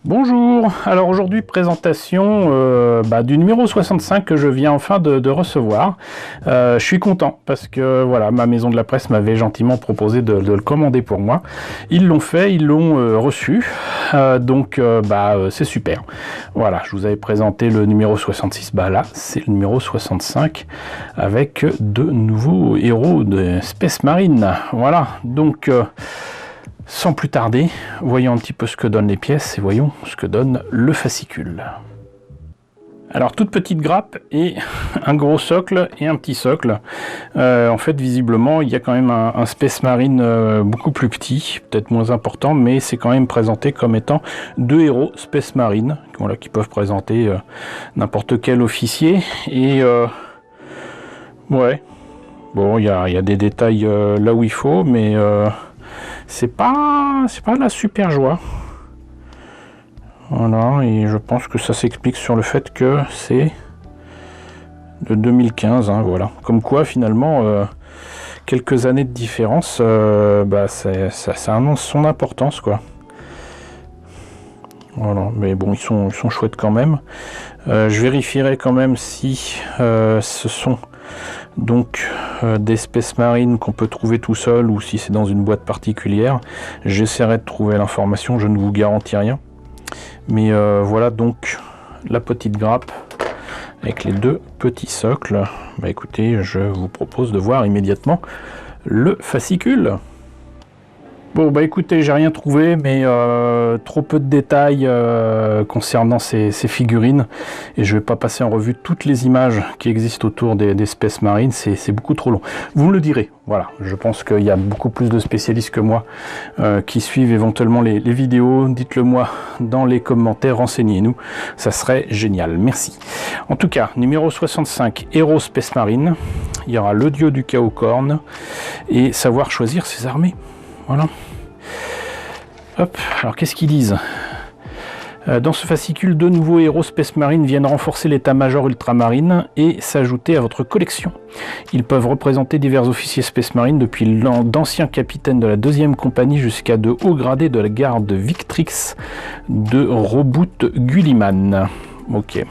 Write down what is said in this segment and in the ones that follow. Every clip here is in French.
Bonjour, alors aujourd'hui présentation du numéro 65 que je viens enfin de recevoir. Je suis content parce que voilà, ma maison de la presse m'avait gentiment proposé de le commander pour moi. Ils l'ont fait, ils l'ont reçu, c'est super. Voilà, je vous avais présenté le numéro 66, là c'est le numéro 65 avec de nouveaux héros de Space Marine. Voilà, donc... sans plus tarder, voyons un petit peu ce que donnent les pièces et voyons ce que donne le fascicule. Alors toute petite grappe et un gros socle et un petit socle. En fait visiblement il y a quand même un Space Marine beaucoup plus petit, peut-être moins important, mais c'est quand même présenté comme étant deux héros Space Marine, voilà, qui peuvent présenter n'importe quel officier. Et ouais, bon il y a des détails là où il faut, mais... c'est pas la super joie. Voilà, et je pense que ça s'explique sur le fait que c'est de 2015, hein, voilà. Comme quoi finalement quelques années de différence, ça annonce son importance, quoi. Voilà, mais bon, ils sont chouettes quand même. Je vérifierai quand même si ce sont donc des Space Marine qu'on peut trouver tout seul ou si c'est dans une boîte particulière. J'essaierai de trouver l'information, je ne vous garantis rien. Mais voilà donc la petite grappe avec les deux petits socles. Bah écoutez, je vous propose de voir immédiatement le fascicule. Bon bah écoutez, j'ai rien trouvé, mais trop peu de détails concernant ces figurines, et je vais pas passer en revue toutes les images qui existent autour des Space Marine, c'est beaucoup trop long. Vous me le direz, voilà, je pense qu'il y a beaucoup plus de spécialistes que moi qui suivent éventuellement les vidéos. Dites-le moi dans les commentaires, renseignez-nous, ça serait génial, merci. En tout cas, numéro 65, Héros Space Marine, il y aura le dieu du chaos corne, et savoir choisir ses armées. Voilà. Hop, alors qu'est-ce qu'ils disent ? Dans ce fascicule, deux nouveaux héros Space Marine viennent renforcer l'état-major ultramarine et s'ajouter à votre collection. Ils peuvent représenter divers officiers Space Marine, depuis d'anciens capitaines de la 2e compagnie jusqu'à de hauts gradés de la garde Victrix de Roboute Gulliman. Ok.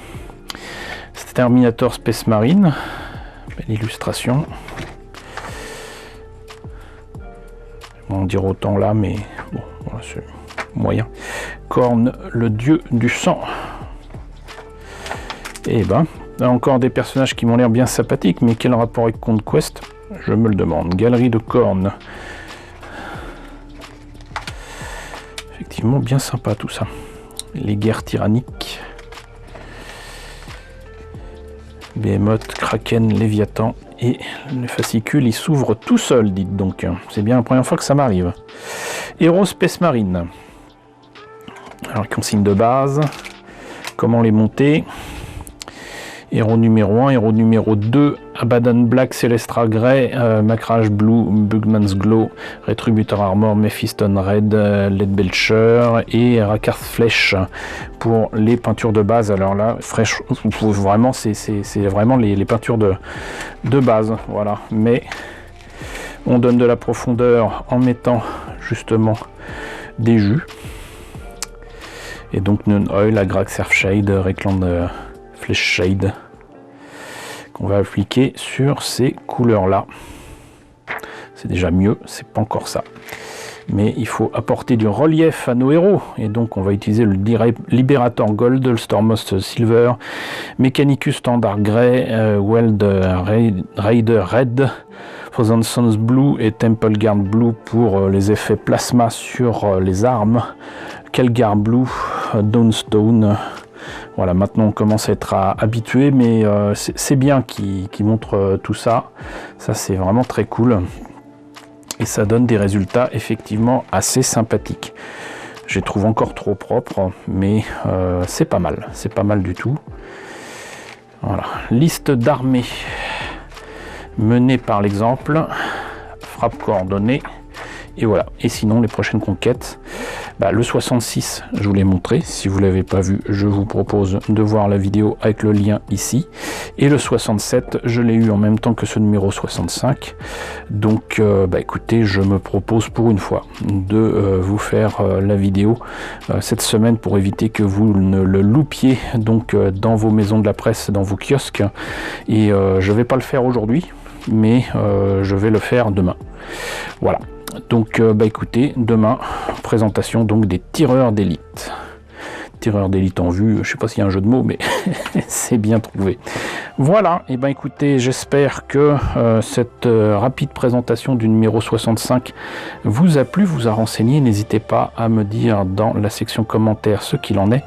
C'est Terminator Space Marine. Belle illustration. On dirait autant là, mais bon, voilà, c'est moyen. Korn, le dieu du sang. Et ben, là encore des personnages qui m'ont l'air bien sympathiques, mais quel rapport avec Conquest? Je me le demande. Galerie de Korn. Effectivement, bien sympa tout ça. Les guerres tyranniques. Behemoth, Kraken, Léviathan. Et le fascicule, il s'ouvre tout seul, dites donc. C'est bien la première fois que ça m'arrive. Héros Space Marine. Alors, consigne de base. Comment les monter? Héros numéro 1, héros numéro 2, Abaddon Black, Celestra Grey, Macrage Blue, Bugman's Glow, Retributor Armor, Mephiston Red, Leadbelcher et Rakarth Flèche pour les peintures de base. Alors là, fraîche, vraiment, c'est vraiment les peintures de base, voilà. Mais on donne de la profondeur en mettant justement des jus. Et donc Noon Oil, Agrax Surfshade, Recland Flesh Shade, qu'on va appliquer sur ces couleurs là. C'est déjà mieux, c'est pas encore ça, mais il faut apporter du relief à nos héros, et donc on va utiliser le Liberator Gold, le Stormhost Silver, Mechanicus Standard Grey, Weld Raider Red, Frozen Sons Blue et Temple Guard Blue pour les effets plasma sur les armes, Kelgar Blue, Dawnstone. Voilà, maintenant on commence à être habitué, mais c'est bien qu'ils montrent tout ça. Ça, c'est vraiment très cool. Et ça donne des résultats effectivement assez sympathiques. Je les trouve encore trop propres, mais c'est pas mal. C'est pas mal du tout. Voilà, liste d'armées menée par l'exemple. Frappe coordonnée. Et voilà, et sinon les prochaines conquêtes, le 66 je vous l'ai montré, si vous ne l'avez pas vu je vous propose de voir la vidéo avec le lien ici, Et le 67, je l'ai eu en même temps que ce numéro 65. Donc écoutez, je me propose pour une fois de vous faire la vidéo cette semaine pour éviter que vous ne le loupiez donc dans vos maisons de la presse, dans vos kiosques. Et je vais pas le faire aujourd'hui, mais je vais le faire demain. Voilà. Donc écoutez, demain, présentation donc des tireurs d'élite. Tireurs d'élite en vue, je sais pas s'il y a un jeu de mots, mais c'est bien trouvé. Voilà, et écoutez, j'espère que cette rapide présentation du numéro 65 vous a plu, vous a renseigné. N'hésitez pas à me dire dans la section commentaires ce qu'il en est.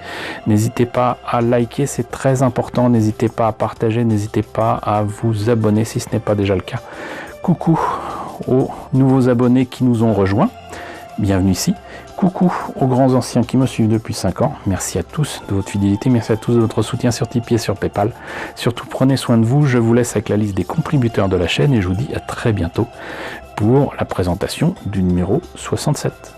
N'hésitez pas à liker, c'est très important. N'hésitez pas à partager, n'hésitez pas à vous abonner si ce n'est pas déjà le cas. Coucou aux nouveaux abonnés qui nous ont rejoints, bienvenue ici. Coucou aux grands anciens qui me suivent depuis 5 ans, merci à tous de votre fidélité, merci à tous de votre soutien sur Tipeee et sur Paypal. Surtout prenez soin de vous, je vous laisse avec la liste des contributeurs de la chaîne et je vous dis à très bientôt pour la présentation du numéro 67.